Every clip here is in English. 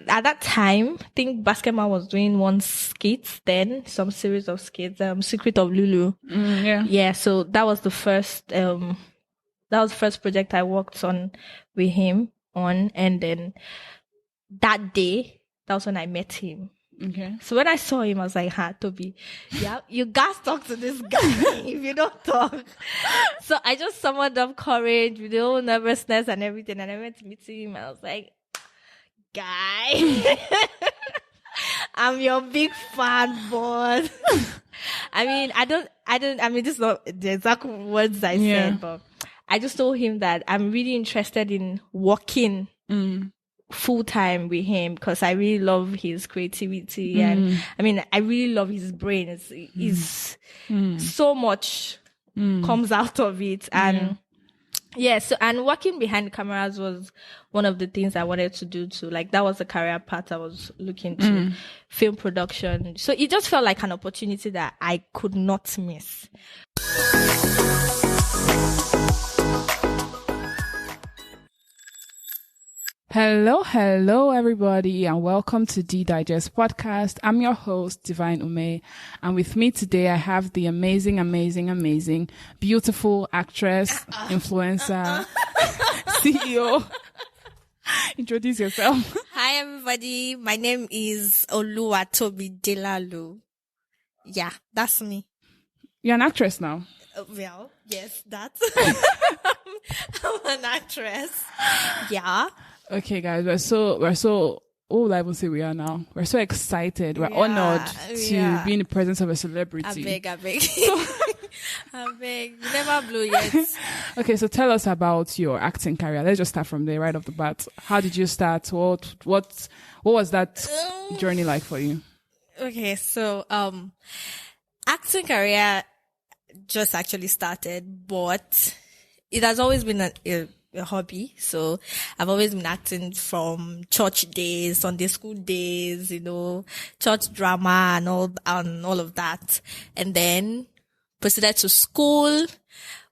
at that time, I think Basketmouth was doing one skit then, some series of skits, Secret of Lulu. Yeah, so that was the first project I worked on with him on, and then that day, that was when I met him. Okay. So when I saw him, I was like, Tobi, yeah, you guys talk to this guy if you don't talk. So I just summoned up courage with the whole nervousness and everything, and I went to meet him. I was like, guy, I'm your big fan, boss. I mean, this is not the exact words I said, but I just told him that I'm really interested in working full time with him because I really love his creativity and I mean I really love his brain. It's so much comes out of it, and so and working behind cameras was one of the things I wanted to do too. Like that was the career path I was looking to, film production. So it just felt like an opportunity that I could not miss. Hello, everybody, and welcome to Dee Digest podcast. I'm your host, Divine Ume, and with me today I have the amazing, beautiful actress, influencer, CEO. Introduce yourself. Hi, everybody. My name is Tobi Delalu. Yeah, that's me. You're an actress now. Well, yes, that's. I'm an actress. Yeah. Okay, guys, we're so, what will I even say we are now? We're so excited. We're honored to be in the presence of a celebrity. I beg. I beg. You never blew yet. Okay, so tell us about your acting career. Let's just start from there right off the bat. How did you start? What was that journey like for you? Okay, so, acting career just actually started, but it has always been a hobby. So I've always been acting from church days, Sunday school days, church drama and all of that. And then proceeded to school,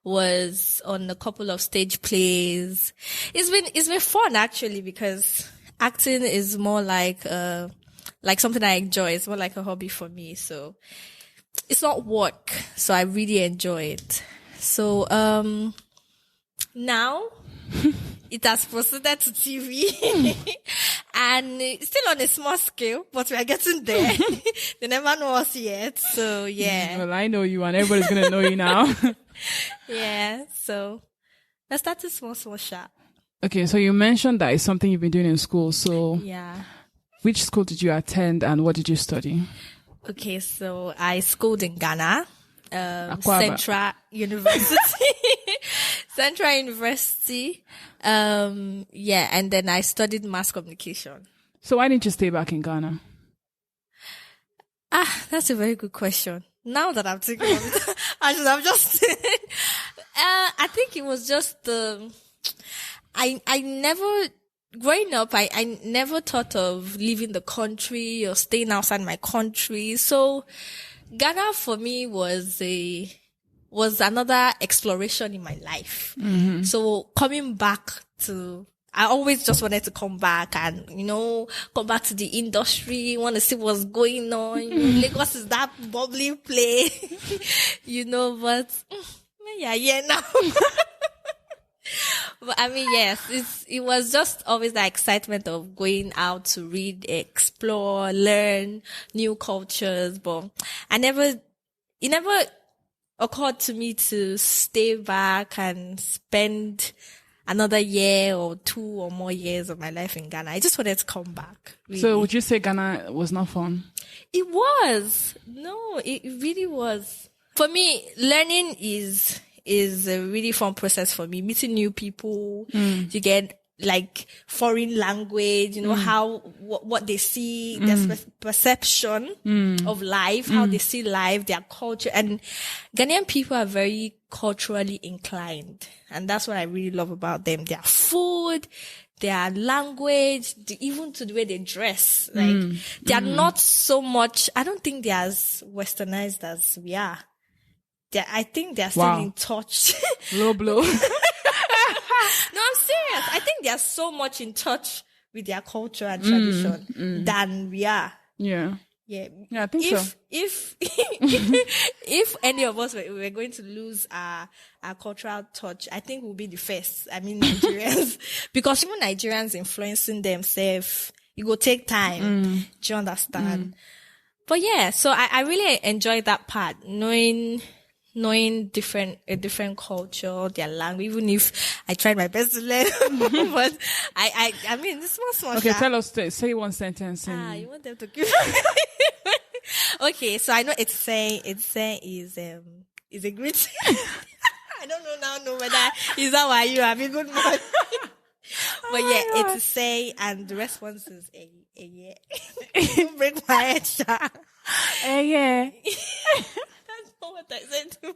was on a couple of stage plays. It's been fun actually, because acting is more like something I enjoy. It's more like a hobby for me. So it's not work. So I really enjoy it. So, now it has proceeded to TV and it's still on a small scale, but we are getting there. They never know us yet. So yeah. Well, I know you and everybody's going to know you now. Yeah. So let's start a small shot. Okay. So you mentioned that it's something you've been doing in school. So yeah. Which school did you attend and what did you study? Okay. So I schooled in Ghana. Central University. Central University. And then I studied mass communication. So why didn't you stay back in Ghana? That's a very good question. Now that I'm thinking of it, I should have just I think it was just I never growing up, I never thought of leaving the country or staying outside my country. So Ghana for me was another exploration in my life. Mm-hmm. So coming back I always just wanted to come back and, come back to the industry, want to see what's going on. Lagos is that bubbly place, but yeah, now. But I mean, yes, it was just always the excitement of going out to read, explore, learn new cultures. But it never occurred to me to stay back and spend another year or 2 or more years of my life in Ghana. I just wanted to come back. Really. So would you say Ghana was not fun? It was. No, it really was. For me, learning is a really fun process for me. Meeting new people, you get like foreign language, how, what they see, their perception of life, how they see life, their culture. And Ghanaian people are very culturally inclined. And that's what I really love about them. Their food, their language, even to the way they dress. Like, they are not so much, I don't think they're as westernized as we are. I think they're still in touch. Low blow. No, I'm serious. I think they're so much in touch with their culture and tradition than we are. Yeah. Yeah, I think so. If any of us were going to lose our cultural touch, I think we'll be the first. I mean, Nigerians, because even Nigerians influencing themselves, it will take time. Do you understand? But yeah, so I really enjoyed that part, knowing a different culture, their language, even if I tried my best to learn. But I mean, this was small. Okay, tell us, say one sentence. You want them to give Okay, so I know it's saying is a great I don't know whether is that why you have a good one. But yeah, it's a say and the response is a yeah. Don't break my head, Sha. Yeah. That's not what I said to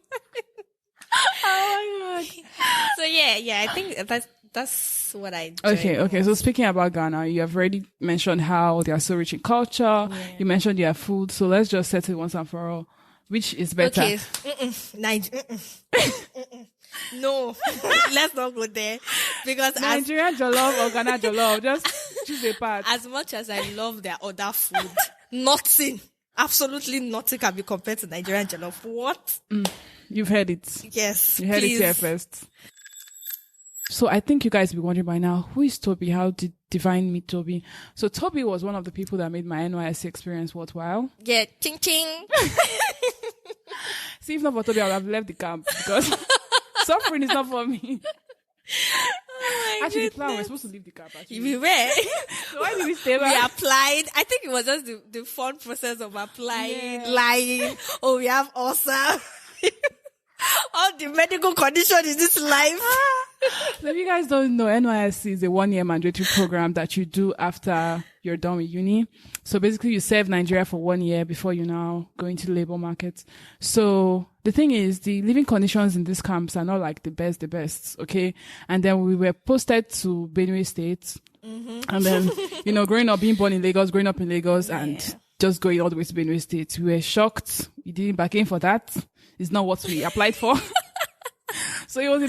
Oh my god. So yeah, I think that's what I enjoy. Okay. So speaking about Ghana, you have already mentioned how they are so rich in culture. Yeah. You mentioned their food. So let's just settle once and for all. Which is better? Okay. No, let's not go there. Because Nigerian jollof or Ghana jollof, just choose a part. As much as I love their other food, nothing, absolutely nothing can be compared to Nigerian jollof. What? You've heard it. Yes, you heard it here first. So I think you guys will be wondering by now, who is Tobi? How did Divine meet Tobi? So Tobi was one of the people that made my NYSC experience worthwhile. Yeah, ching ching. See, if not for Tobi, I would have left the camp because suffering is not for me. Oh actually, the plan was supposed to leave the camp. Actually, we were. So why did we stay back? We applied. I think it was just the fun process of applying, lying. Oh, we have awesome. All the medical condition in this life. So if you guys don't know, NYSC is a 1-year mandatory program that you do after you're done with uni. So basically you serve Nigeria for 1 year before you now go into the labor market. So the thing is, the living conditions in these camps are not like the best, okay? And then we were posted to Benue State. And then, growing up, being born in Lagos, growing up in Lagos and just going all the way to Benue State, we were shocked. We didn't back in for that. It's not what we applied for. So it was a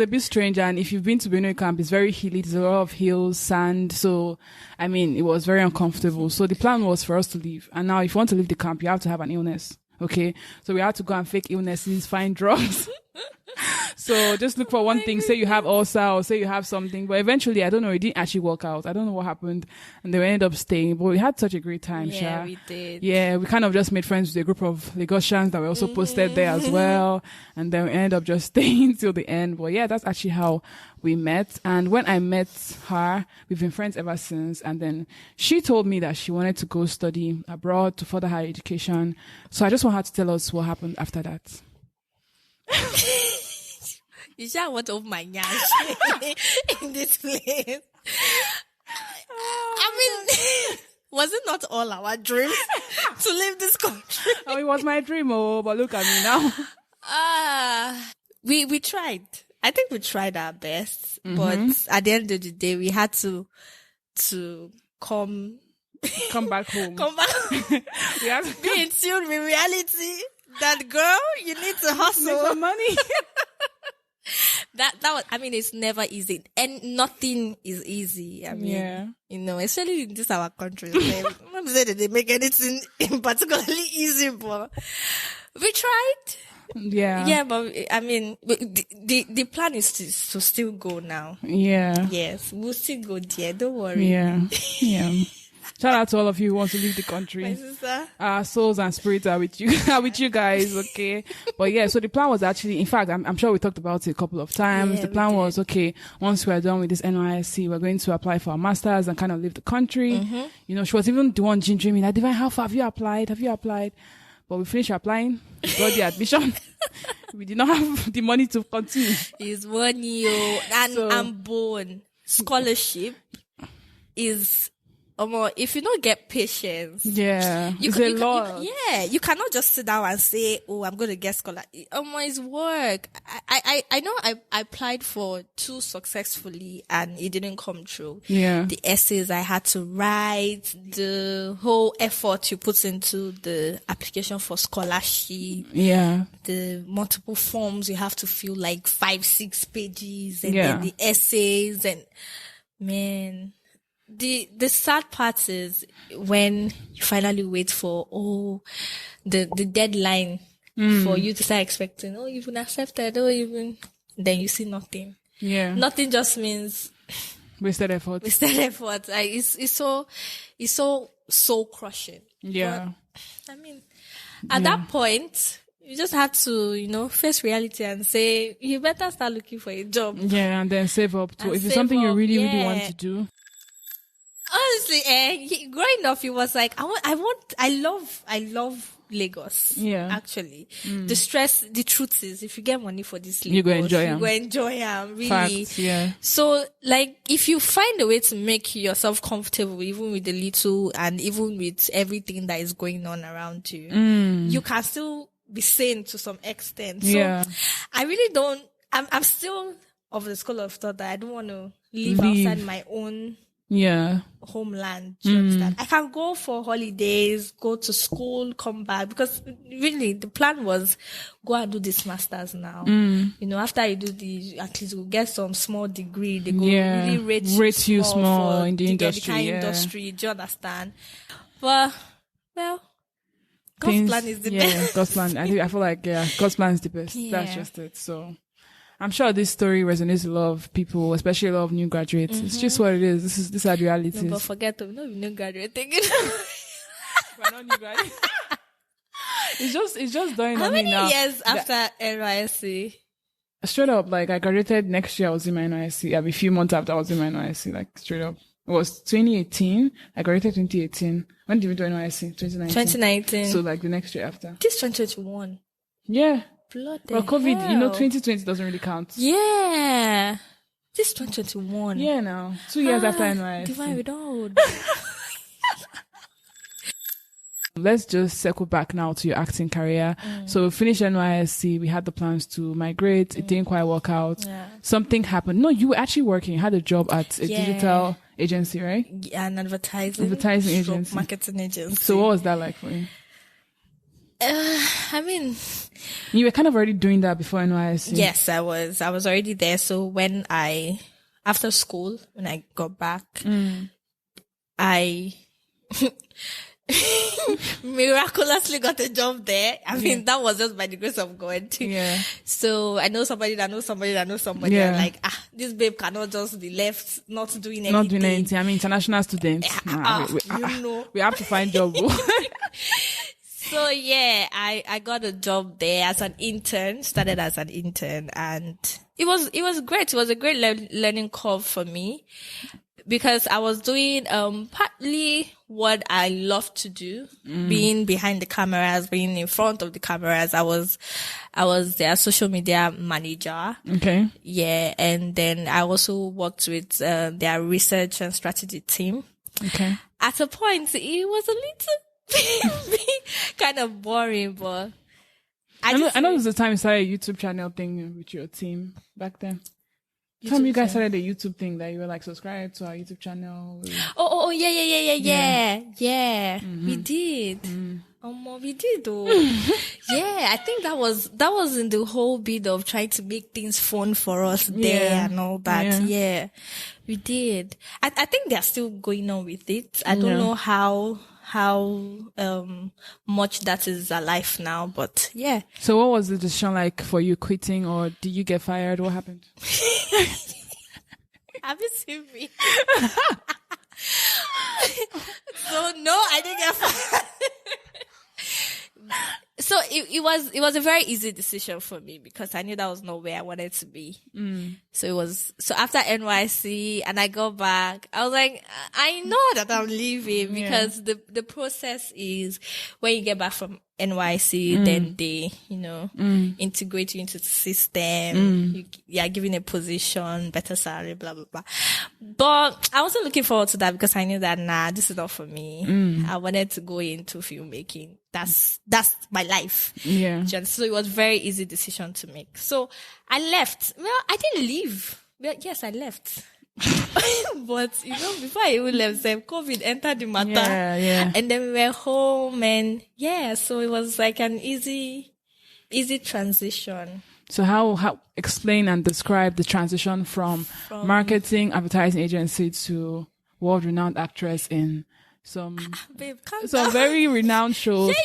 bit strange. And if you've been to Benue camp, it's very hilly. There's a lot of hills, sand. So, I mean, it was very uncomfortable. So the plan was for us to leave. And now if you want to leave the camp, you have to have an illness. Okay. So we had to go and fake illnesses, find drugs. So just look for one thing. Say you have ulcer or say you have something. But eventually, I don't know, it didn't actually work out. I don't know what happened. And they ended up staying. But we had such a great time, Yeah, we did. Yeah, we kind of just made friends with a group of Lagosians that were also posted there as well. And then we ended up just staying till the end. But yeah, that's actually how we met. And when I met her, we've been friends ever since. And then she told me that she wanted to go study abroad to further her education. So I just want her to tell us what happened after that. You just want to open my nyash in this place. I mean, was it not all our dreams to leave this country? Oh, it was my dream, but look at me now. We tried. I think we tried our best, but at the end of the day, we had to come back home. Come back. We have to be in tune with reality. That girl, you need to hustle. Make some money. That was, I mean, it's never easy, and nothing is easy. I mean, especially in this our country. I'm not saying that they make anything particularly easy, but we tried. Yeah, but I mean, the plan is to still go now. Yeah. Yes, we'll still go there. Don't worry. Yeah. Shout out to all of you who want to leave the country. My sister. Our souls and spirits are with you, guys, okay? But yeah, so the plan was actually, in fact, I'm sure we talked about it a couple of times. Yeah, the plan was, okay, once we're done with this NYSC, we're going to apply for our masters and kind of leave the country. She was even the one dreaming, like, Divine, how far have you applied? But we finished applying, we got the admission. We did not have the money to continue. It's 1 year, and I'm born. Scholarship is... if you don't get patience, you cannot just sit down and say, "Oh, I'm going to get scholarship." It's work. I know I applied for 2 successfully and it didn't come true. Yeah, the essays I had to write, the whole effort you put into the application for scholarship. Yeah, the multiple forms you have to fill, like 5-6 pages, and then the essays and. Man, the sad part is when you finally wait for the deadline for you to start expecting. Oh, you've been accepted. Oh, then you see nothing. Yeah. Nothing just means Wasted effort. Like, it's so crushing. Yeah. But, I mean, at that point, you just had to, face reality and say, you better start looking for a job. Yeah, and then save up to, And if it's save something you up, really, really yeah. want to do. Honestly, growing up, it was like, I love Lagos. Yeah. Actually. The truth is, if you get money for this Lagos, You go enjoy you them. go enjoy them, really. Facts, yeah. So, like, if you find a way to make yourself comfortable, even with the little and even with everything that is going on around you, you can still be sane to some extent. So, Yeah. I really don't, I'm still of the school of thought that I don't want to live Leave. outside my own Yeah. homeland. Do you understand? I can go for holidays, go to school, come back, because really the plan was go and do this masters now. After you do at least you'll get some small degree. They go really rate you small in the industry. Kind Yeah. industry. Do you understand? But God's plan is the best. Yeah, God's plan. I feel like God's plan is the best. Yeah. That's just it. So I'm sure this story resonates with a lot of people, especially a lot of new graduates. It's just what it is. These are the realities. No, but forget to new graduating. We're not new graduates. It's just dying How on me many now. years after NYSC? Straight up, like I graduated next year. I was in my NYSC. A few months after I was in my NYSC, like straight up. It was 2018. I graduated 2018. When did we do NYSC? 2019. 2019. So like the next year after. This 2021. Yeah. Bloody Well, COVID, hell. 2020 doesn't really count. Yeah. This 2021. Yeah, now 2 years after NYSC. Divine without. Let's just circle back now to your acting career. So we finished NYSC. We had the plans to migrate. It didn't quite work out. Yeah. Something happened. No, you were actually working. You had a job at a Yeah. digital agency, right? An advertising Agency. marketing agency. So what was that like for you? I mean, You were kind of already doing that before NYSC. yes, I was already there. So after school, when I got back, I miraculously got a job there. I mean, that was just by the grace of God. Yeah. So I know somebody that knows somebody that knows somebody. Yeah. I'm like, this babe cannot just be left not doing anything. Not doing anything. I mean, international students. We have to find job. So yeah, I got a job there as an intern, started as an intern, and it was great. It was a great learning curve for me because I was doing, partly what I love to do, being behind the cameras, being in front of the cameras. I was their social media manager. Okay. Yeah. And then I also worked with, their research and strategy team. Okay. At a point, it was a little kind of boring, but I know it was the time you started a YouTube channel thing with your team back then. Tell me you guys started a YouTube thing that you were like subscribed to our YouTube channel. Oh, yeah. We did. We did though. Yeah, I think that was in the whole bit of trying to make things fun for us there and all that. Yeah, we did. I think they're still going on with it. I don't know how much that is alive now, but yeah. So what was the decision like for you quitting, or did you get fired? What happened? Have you seen me? So no, I didn't get fired. So it was a very easy decision for me because I knew that was not where I wanted to be. So after NYC and I got back, I was like, I know that I'm leaving because the process is when you get back from NYC, then they, integrate you into the system. You are given a position, better salary, blah, blah, blah. But I wasn't looking forward to that because I knew that, this is not for me. I wanted to go into filmmaking. That's my life. Yeah. So it was a very easy decision to make. So I left. Well, I didn't leave. Well, yes, I left. But, before I even left, COVID entered the matter. Yeah. And then we were home and so it was like an easy transition. So how explain and describe the transition from marketing advertising agency to world-renowned actress in some very renowned shows.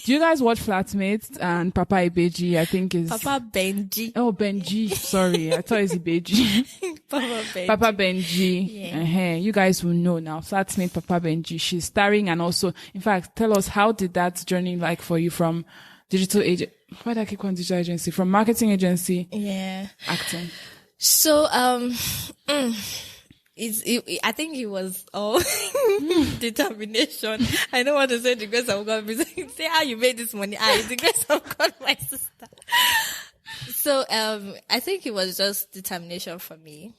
Do you guys watch Flatmates and Papa Ibeji? I think is Papa Benji. Oh, Benji. Sorry, I thought it's Ibeji. Papa Benji. Yeah. You guys will know now. Flatmate Papa Benji. She's starring, and also, in fact, tell us, how did that journey like for you from digital agent? Why did I keep calling digital agency? From marketing agency. Yeah. Acting. So, I think it was all determination. I don't want to say the grace of God, but say how you made this money. It's the grace of God, my sister. So, I think it was just determination for me.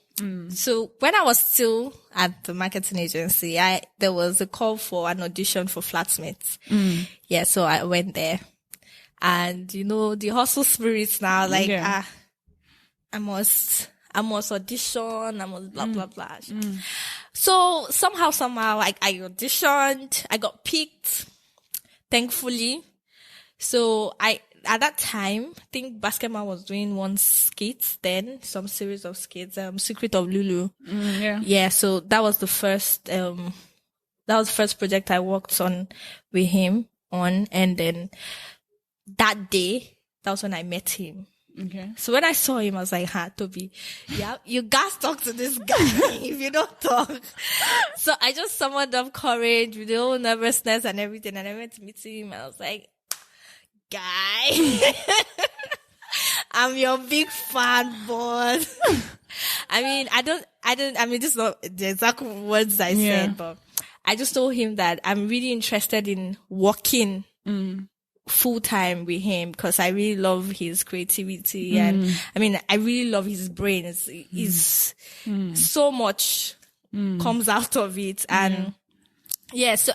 So when I was still at the marketing agency, there was a call for an audition for Flatmates. Yeah, so I went there. And the hustle spirits now, like, I must audition, I must blah, blah, blah. So somehow, I auditioned, I got picked, thankfully. So at that time, I think Basketmouth was doing one skit then, some series of skits, Secret of Lulu. Yeah, so that was the first project I worked on with him on, and then that day, that was when I met him. Okay. So when I saw him, I was like, Tobi, yeah, you guys talk to this guy if you don't talk. So I just summoned up courage with the whole nervousness and everything, and I went to meet him, and I was like, guy, I'm your big fan, boss. This is not the exact words I said, but I just told him that I'm really interested in working full time with him because I really love his creativity and I really love his brain. It's so much comes out of it, and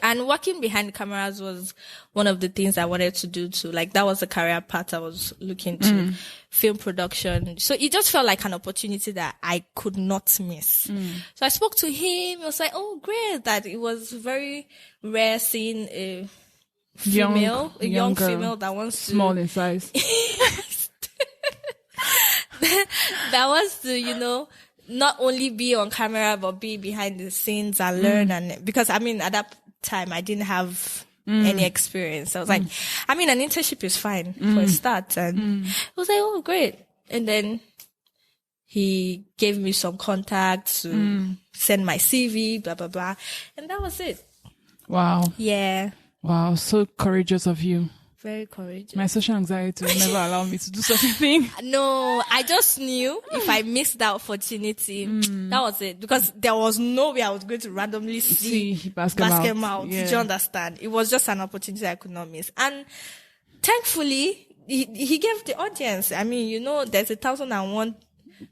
and working behind the cameras was one of the things I wanted to do too. Like, that was the career path I was looking to, film production. So it just felt like an opportunity that I could not miss. So I spoke to him. It was like, oh, great, that it was very rare seeing a young female that wants to small in size that wants to not only be on camera but be behind the scenes and learn. And because at that time I didn't have any experience, I was like, an internship is fine for a start, and I was like, oh, great. And then he gave me some contacts to send my CV, blah blah blah, and that was it. Wow. Yeah. Wow, so courageous of you. Very courageous. My social anxiety will never allow me to do such a thing. No, I just knew if I missed that opportunity, that was it. Because there was no way I was going to randomly see Basketmouth. Yeah. Did you understand? It was just an opportunity I could not miss. And thankfully, he gave the audience. There's 1,001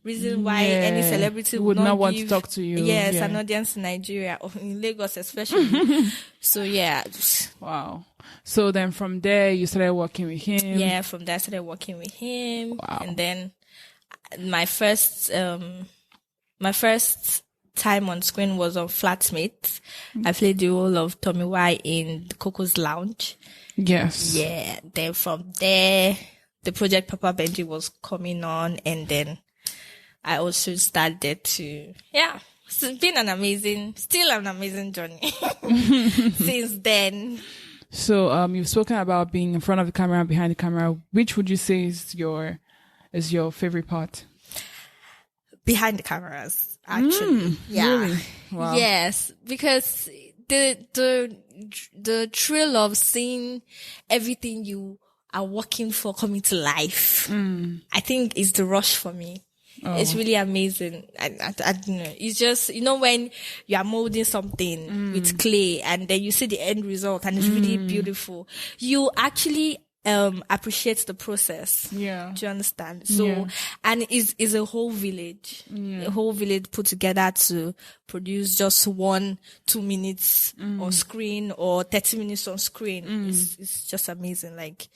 reason why any celebrity would not want to talk to you. Yes, an audience in Nigeria, or in Lagos especially. So yeah. Wow. So then from there you started working with him. Yeah, from there I started working with him. Wow. And then my first time on screen was on Flatmates. I played the role of Tomiwa in the Coco's Lounge. Yes. Yeah. Then from there, the project Papa Benji was coming on, and then I also started to, it's been still an amazing journey since then. So, you've spoken about being in front of the camera and behind the camera. Which would you say is your favorite part? Behind the cameras, actually. Yeah. Really? Wow. Yes, because the thrill of seeing everything you are working for coming to life, I think is the rush for me. Oh. It's really amazing. I don't know. It's just, when you are molding something with clay and then you see the end result and it's really beautiful, you actually appreciate the process. Yeah. Do you understand? So, and it's a whole village. A whole village put together to produce just 1-2 minutes on screen or 30 minutes on screen. It's just amazing. Like,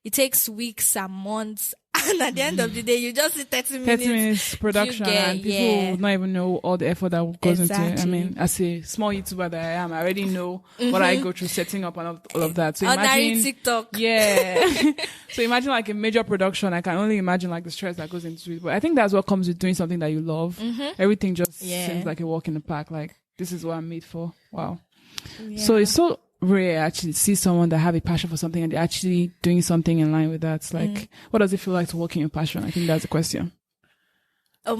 it takes weeks and months And at the end of the day, you just see 30 minutes. 30 minutes production and people would not even know all the effort that goes into it. I mean, as a small YouTuber that I am, I already know what I go through setting up and all of that. So imagine TikTok. Yeah. So imagine like a major production. I can only imagine like the stress that goes into it. But I think that's what comes with doing something that you love. Everything just seems like a walk in the park. Like, this is what I'm made for. Wow. Yeah. So it's so rare actually to see someone that have a passion for something and they're actually doing something in line with that. It's like, what does it feel like to work in your passion? I think that's the question. Tell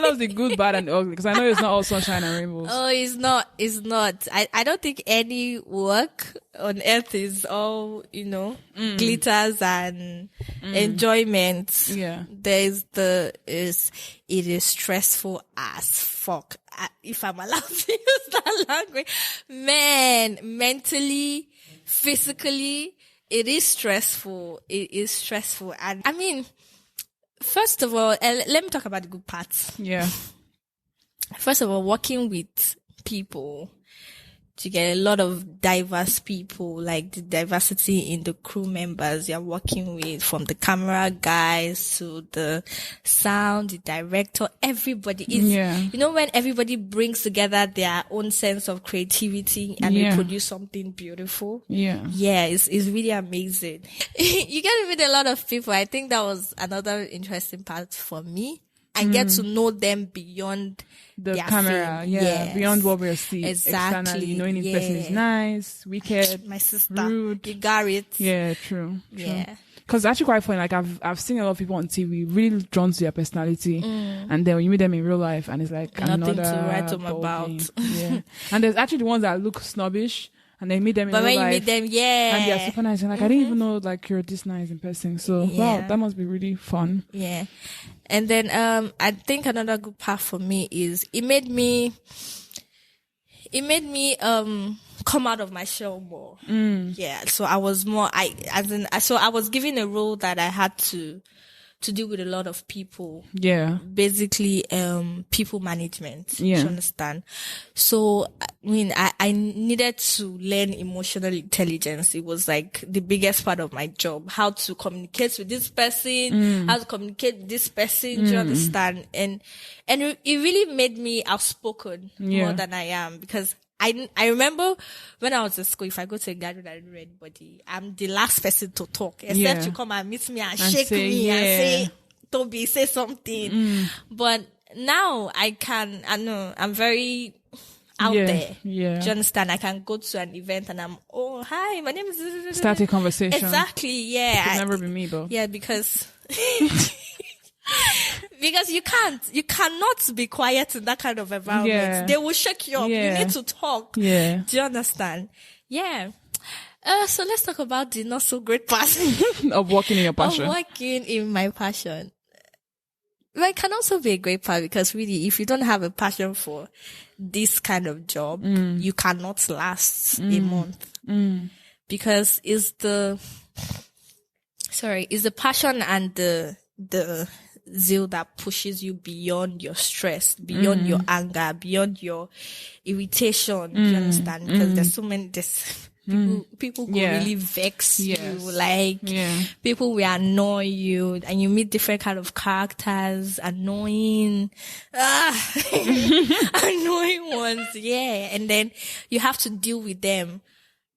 us the good, bad, and ugly, because I know it's not all sunshine and rainbows. Oh, it's not. It's not. I don't think any work on earth is all, glitters and enjoyment. Yeah. It is stressful as fuck. If I'm allowed to use that language. Man, mentally, physically, it is stressful. It is stressful. And I mean, first of all, let me talk about the good parts. Yeah. First of all, working with people, to get a lot of diverse people, like the diversity in the crew members you're working with, from the camera guys to the sound, the director, everybody is, when everybody brings together their own sense of creativity and they produce something beautiful. Yeah. Yeah, it's really amazing. You get to meet a lot of people. I think that was another interesting part for me. And get to know them beyond the camera, beyond what we're seeing externally, knowing if person is nice, wicked, my sister, rude. You got it. Yeah, true. Yeah. Because it's actually quite funny. Like I've seen a lot of people on TV really drawn to their personality, and then when you meet them in real life, and it's like nothing to write home about. Yeah. And there's actually the ones that look snobbish. And then meet them in real life. But when you meet them, and they're super nice. And like, I didn't even know like you're this nice in person. So wow, that must be really fun. Yeah. And then, I think another good part for me is it made me, come out of my shell more. Yeah. So I was more, so I was given a role that I had to deal with a lot of people. Yeah. Basically, people management. Yeah. You understand? So, I mean, I needed to learn emotional intelligence. It was like the biggest part of my job. How to communicate with this person, how to communicate with this person. Do you understand? And it really made me outspoken more than I am, because I remember when I was in school, if I go to a gathering, I don't know anybody, I'm the last person to talk, except you come and meet me and shake me and say, Tobi, say something. But now I know, I'm very out there. Yeah. Do you understand? I can go to an event and oh, hi, my name is... Start a conversation. Exactly, yeah. It could never be me though. Yeah, because... Because you cannot be quiet in that kind of environment. Yeah. They will shake you up. You need to talk. Yeah. Do you understand? Yeah. So let's talk about the not so great part of working in your passion. Of working in my passion. But it can also be a great part, because really, if you don't have a passion for this kind of job, you cannot last a month. Because it's the passion and the zeal that pushes you beyond your stress, beyond your anger, beyond your irritation. Do you understand? Because there's so many, people who really vex you, like people will annoy you, and you meet different kind of characters, annoying annoying ones, and then you have to deal with them,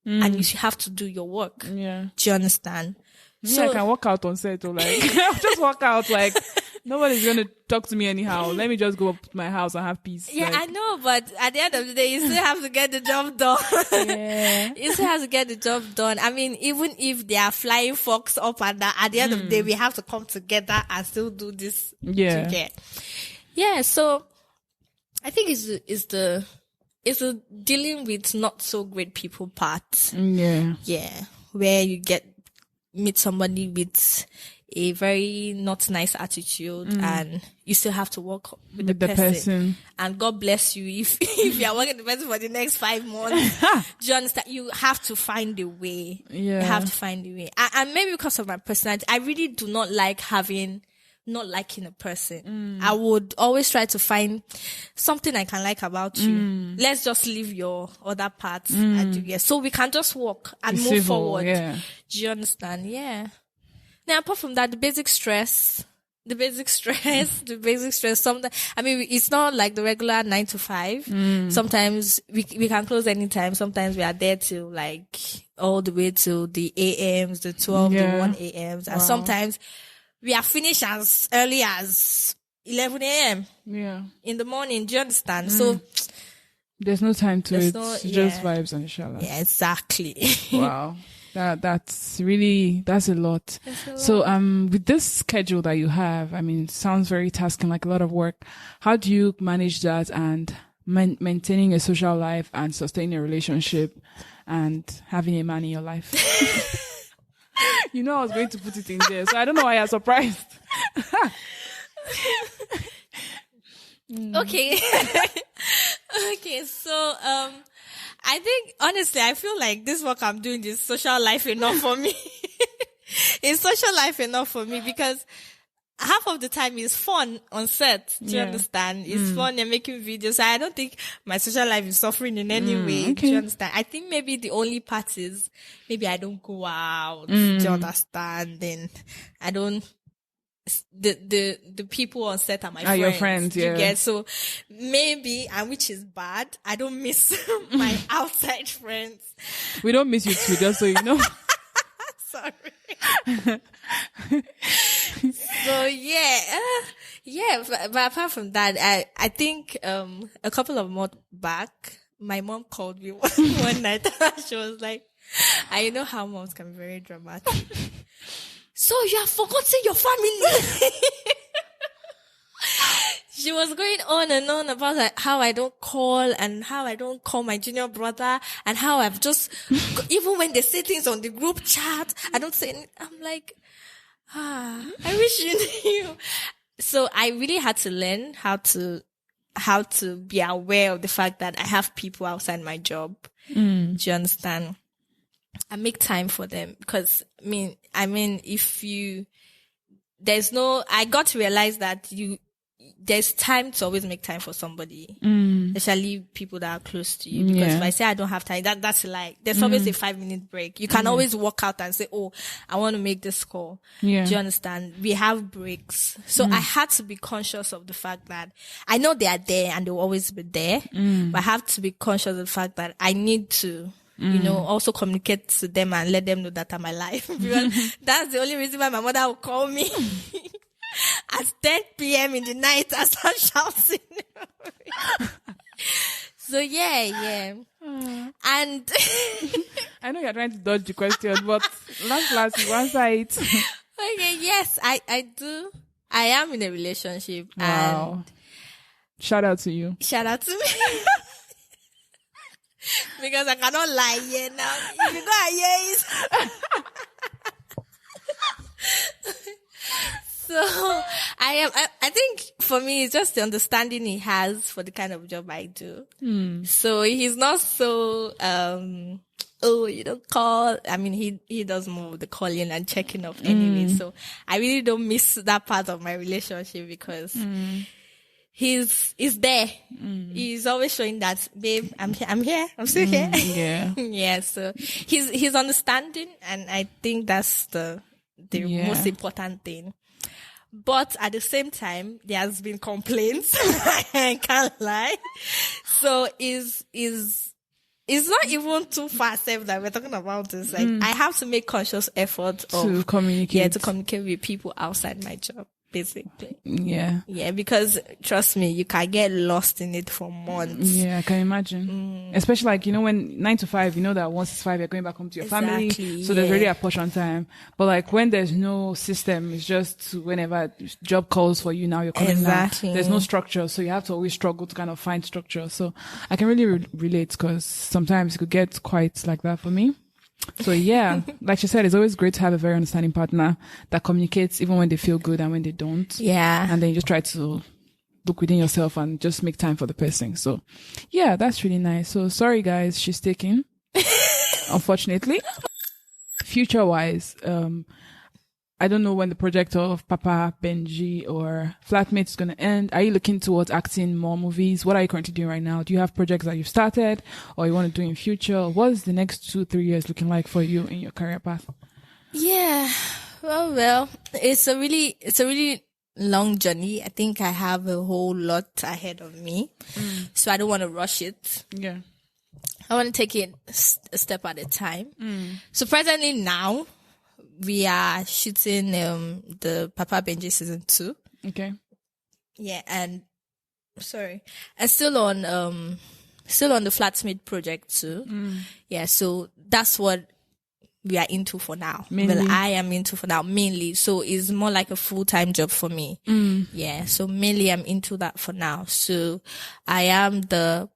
and you have to do your work. Do you understand? So I can walk out on set, or like I'll just walk out like nobody's gonna talk to me anyhow. Let me just go up to my house and have peace. Yeah, like, I know, but at the end of the day, you still have to get the job done. You still have to get the job done. I mean, even if they are flying fox up and down, at the end of the day, we have to come together and still do this together. Yeah, so I think it's the dealing with not so great people part. Yeah, where you meet somebody with a very not nice attitude, and you still have to work with the person. And God bless you if you are working with the person for the next 5 months. Do you understand? You have to find a way. You have to find a way. And maybe because of my personality, I really do not like not liking a person. I would always try to find something I can like about you. Let's just leave your other parts so we can just walk and move forward. Do you understand? Yeah. Now, apart from that, the basic stress. Sometimes, I mean, it's not like the regular 9 to 5. Sometimes we can close anytime. Sometimes we are there till like all the way till the AMs, the 12, the 1 AMs. And sometimes we are finished as early as 11 AM. Yeah. In the morning. Do you understand? So there's no time to it. It's just vibes and inshallah. Yeah, exactly. Wow. That's a lot. So, with this schedule that you have, I mean, it sounds very tasking, like a lot of work. How do you manage that and maintaining a social life and sustaining a relationship and having a man in your life? You know, I was going to put it in there, so I don't know why you're surprised. Okay. Okay. So, I think, honestly, I feel like this work I'm doing is social life enough for me. It's social life enough for me because half of the time is fun on set. Do you understand? It's fun and making videos. I don't think my social life is suffering in any way. Okay. Do you understand? I think maybe the only part is maybe I don't go out. Do you understand? Then I don't. The people on set are my friends. Your friends, yeah. You get, so maybe, and which is bad, I don't miss my outside friends. We don't miss you too, just so you know. Sorry. So but apart from that, I think a couple of months back, my mom called me one night. She was like, I know how moms can be very dramatic. So you have forgotten your family. She was going on and on about like, how I don't call and how I don't call my junior brother and how I've just, even when they say things on the group chat, I don't say anything. I'm like, I wish you knew. So I really had to learn how to be aware of the fact that I have people outside my job. Do you understand? I make time for them because I mean, I got to realize that there's time to always make time for somebody, especially people that are close to you. Because if I say I don't have time, that's like, there's always a 5-minute break. You can always walk out and say, oh, I want to make this call. Yeah. Do you understand? We have breaks. So I had to be conscious of the fact that I know they are there and they'll always be there, but I have to be conscious of the fact that I need to, also communicate to them and let them know that I'm alive. Because that's the only reason why my mother will call me at 10 p.m. in the night and start shouting. So yeah. And I know you're trying to dodge the question, but last you answer it. Okay, yes, I do. I am in a relationship. Wow. And shout out to you. Shout out to me. Because I cannot lie here now. If you go and hear it. So I think for me, it's just the understanding he has for the kind of job I do. So he's not so, you don't call. I mean, he does more of the calling and checking up anyway. So I really don't miss that part of my relationship because he's there. He's always showing that, babe, I'm here. I'm still here. Yeah. Yeah. So he's understanding. And I think that's the most important thing. But at the same time, there has been complaints. I can't lie. So it's not even too far safe that we're talking about this. Like I have to make conscious effort to communicate. Yeah, to communicate with people outside my job, basically. Yeah. Yeah, because trust me, you can get lost in it for months. Yeah, I can imagine. Especially like, when 9 to 5, that once it's 5, you're going back home to your family. So there's already a portion time. But like when there's no system, it's just whenever job calls for you, now you're coming now. There's no structure. So you have to always struggle to kind of find structure. So I can really relate because sometimes it could get quite like that for me. So yeah, like she said, it's always great to have a very understanding partner that communicates even when they feel good and when they don't. Yeah. And then you just try to look within yourself and just make time for the person. So yeah, that's really nice. So sorry guys, she's taking, unfortunately. Future wise, I don't know when the project of Papa, Benji or Flatmates is going to end. Are you looking towards acting more movies? What are you currently doing right now? Do you have projects that you've started or you want to do in future? What is the next 2-3 years looking like for you in your career path? Yeah. Well, it's a really long journey. I think I have a whole lot ahead of me, so I don't want to rush it. Yeah. I want to take it a step at a time. So presently now, we are shooting the Papa Benji season 2. Okay. Yeah, and still on the Flatmates project too. Yeah, so that's what we are into for now. Mainly. Well, I am into for now mainly. So it's more like a full-time job for me. Yeah, so mainly I'm into that for now. So I am the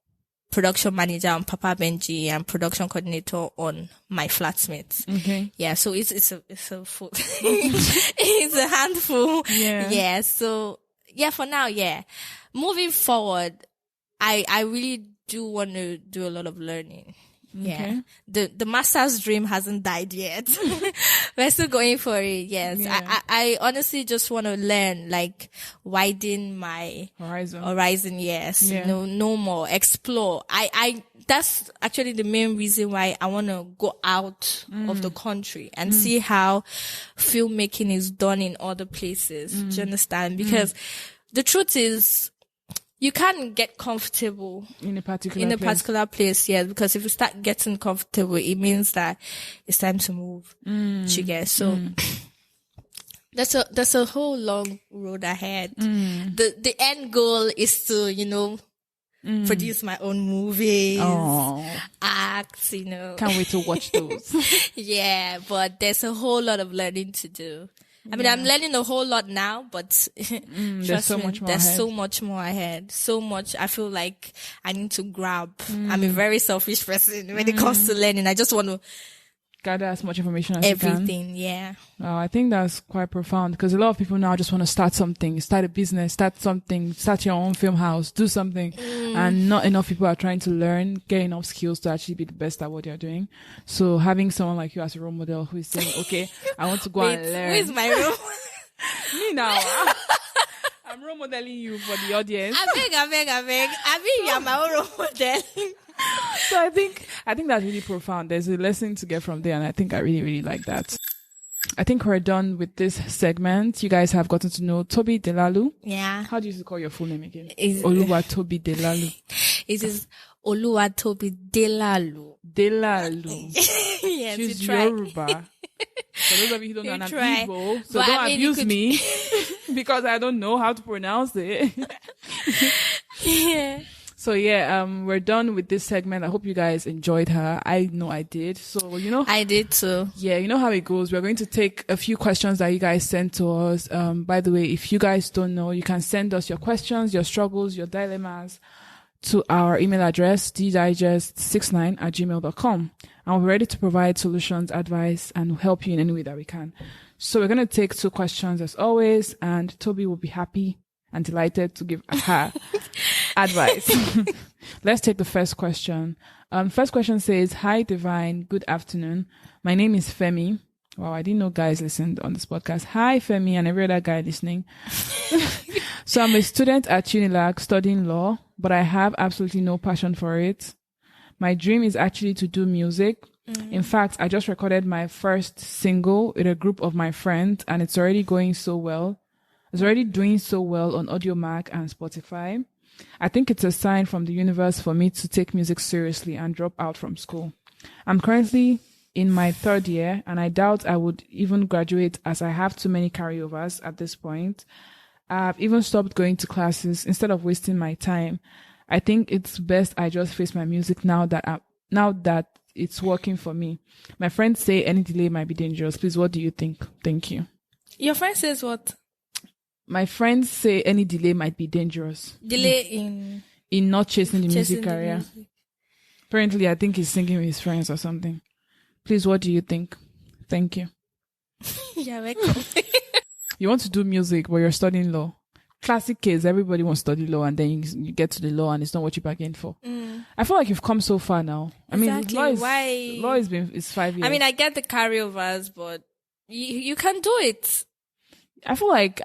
production manager on Papa Benji and production coordinator on My Flatmates. Okay. Yeah, so it's a full it's a handful. Yeah. Yeah, so yeah, for now, yeah. Moving forward, I really do want to do a lot of learning. Yeah. The master's dream hasn't died yet. We're still going for it. Yes. Yeah. I honestly just want to learn, like widen my horizon. Yes. Yeah. No more explore. That's actually the main reason why I want to go out of the country and see how filmmaking is done in other places. Do you understand? Because the truth is, you can't get comfortable in a particular place, yeah, because if you start getting comfortable, it means that it's time to move. You get so there's a whole long road ahead. The end goal is to, produce my own movies, acts, Can't wait to watch those. Yeah, but there's a whole lot of learning to do. I mean, I'm learning a whole lot now, but there's so much more ahead. So much more ahead. So much. I feel like I need to grab. I'm a very selfish person when it comes to learning. I just want to gather as much information as everything. you can. Yeah. I think that's quite profound because a lot of people now just want to start something, start a business, start your own film house, do something. And not enough people are trying to learn, get enough skills to actually be the best at what they're doing. So having someone like you as a role model who is saying, okay, I want to go and learn. Who is my role? Me now. I'm role modeling you for the audience. I beg. I mean, you're my own role model. So I think that's really profound. There's a lesson to get from there, and I think I really, really like that. I think we're done with this segment. You guys have gotten to know Tobi Delalu. Yeah. How do you call your full name again? Tobi Delalu. It is Tobi Delalu. Delalu. Yes, she's you try. Yoruba. For those of you who don't know, I'm Igbo, so but don't abuse me because I don't know how to pronounce it. Yeah. So yeah, we're done with this segment. I hope you guys enjoyed her. I know I did. So, I did too. Yeah, you know how it goes. We're going to take a few questions that you guys sent to us. By the way, if you guys don't know, you can send us your questions, your struggles, your dilemmas to our email address, ddigest69@gmail.com. And we're ready to provide solutions, advice, and help you in any way that we can. So we're going to take 2 questions as always, and Tobi will be happy and delighted to give her advice. Let's take the first question. First question says, "Hi Divine, good afternoon. My name is Femi." Wow, I didn't know guys listened on this podcast. Hi Femi and every other guy listening. So I'm a student at Unilag studying law, but I have absolutely no passion for it. My dream is actually to do music. In fact, I just recorded my first single with a group of my friends, and it's already going so well. It's already doing so well on Audiomack and Spotify. I think it's a sign from the universe for me to take music seriously and drop out from school. I'm currently in my 3rd year, and I doubt I would even graduate as I have too many carryovers at this point. I've even stopped going to classes instead of wasting my time. I think it's best I just face my music now that it's working for me. My friends say any delay might be dangerous. Please, what do you think? Thank you. Your friend says what? My friends say any delay might be dangerous. Delay in not chasing the music career. Apparently, I think he's singing with his friends or something. Please, what do you think? Thank you. You're welcome. You want to do music, but you're studying law. Classic case, everybody wants to study law, and then you get to the law, and it's not what you bargained for. I feel like you've come so far now. Exactly. I mean, law is 5 years. I mean, I get the carryovers, but you can do it. I feel like,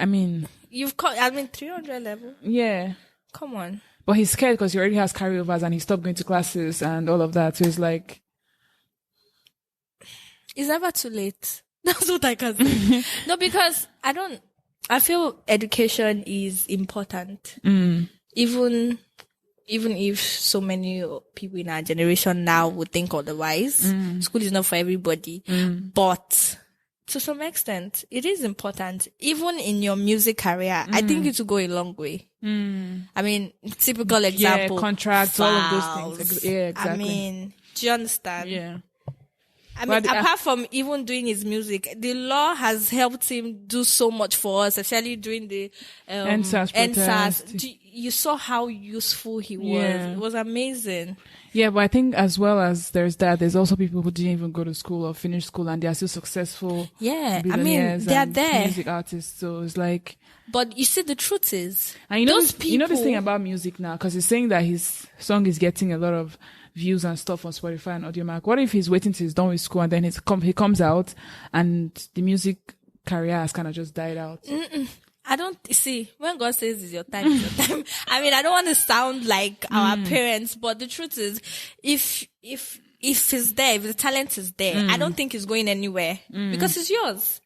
you've got, 300 level. Yeah. Come on. But he's scared because he already has carryovers and he stopped going to classes and all of that. So it's like, it's never too late. That's what I can say. No, because I feel education is important. Even if so many people in our generation now would think otherwise, school is not for everybody. But to some extent, it is important. Even in your music career, I think it will go a long way. I mean, typical example. Yeah, contracts, all of those things. Yeah, exactly. I mean, do you understand? Yeah. I mean, apart from even doing his music, the law has helped him do so much for us, especially during the NSAS. You saw how useful he was. Yeah. It was amazing. Yeah, but I think as well as there's that, there's also people who didn't even go to school or finish school and they are still successful. Yeah, I mean, they are there. Music artists, so it's like. But you see, the truth is, and you know this thing about music now, because he's saying that his song is getting a lot of views and stuff on Spotify and AudioMac. What if he's waiting till he's done with school and then he comes out and the music career has kind of just died out? I don't see when God says it's your time, it's your time. I mean, I don't want to sound like our parents, but the truth is, if it's there, if the talent is there, I don't think it's going anywhere because it's yours.